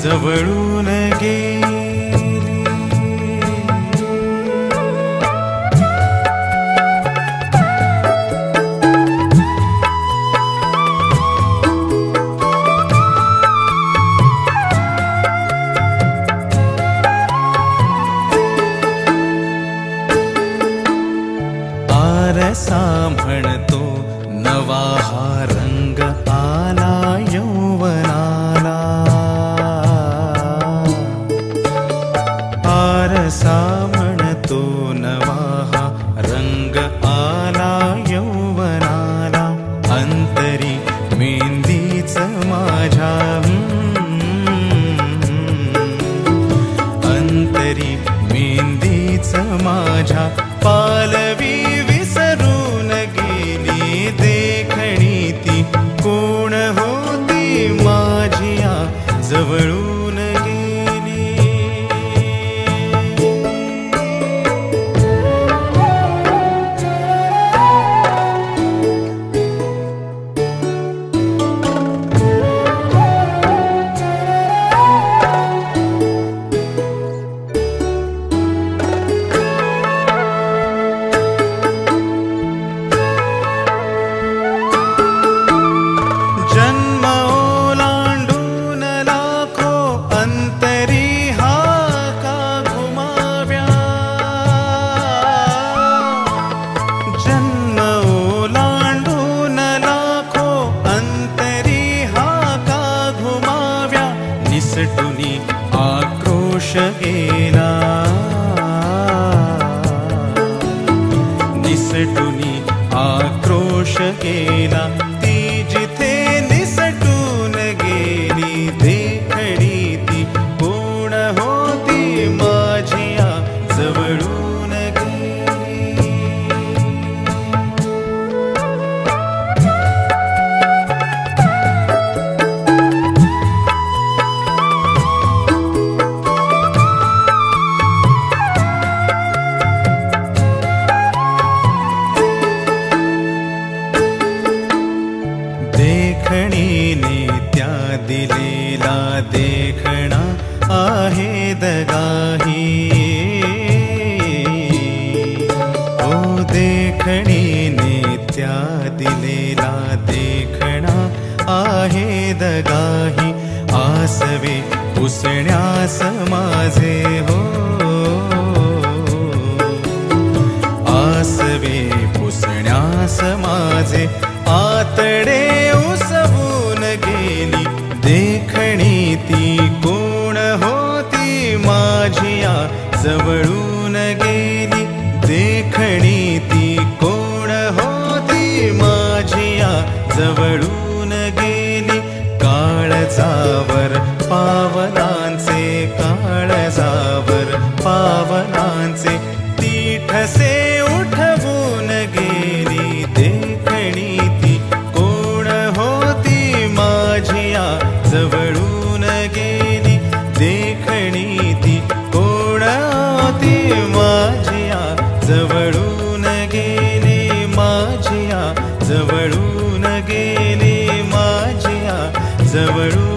जवळून गेली। आरसा म्हणतो नवा हा रंग आला यौवनाला। आरसा म्हणतो नवा हा रंग आला यौवनाला। अंतरी मेहंदीच माझ्या अंतरी मेहंदीच माझ्या पालवी विसरून गेली। देखणी ती कोण होती माझिया जवळून गेली। जन्म ओलांडून लाखो अंतरी हाका घुमाव्या। जन्म ओलांडून लाखो अंतरी हाका घुमाव्या। निसटुनी आक्रोश गेला निसटुनी आक्रोश गेला। ती जिथे निसटून गेली देखणी ती कोण होती माझिया जवळून गेली। देखणीने त्या दिलेला देखणा आहे दगाही। ओ देखणीने त्या दिलेला देखणा आहे दगाही। आसवे पुसण्यास माझे हो आसवे पुसण्यास माझे आतडे उसवून गेली। देखणी ती कोण होती माझिया जवळून गेली। देखणी ती कोण होती माझिया जवळून गेली। काळजावर पावलांचे काळजावर पावलांचे ती ठसे उठवून गेली। देखणी ती कोण होती माझिया जवळून गेली। देखणी ती कोण होती माझिया जवळून गेली। माझिया जवळून गेली माझिया जवळून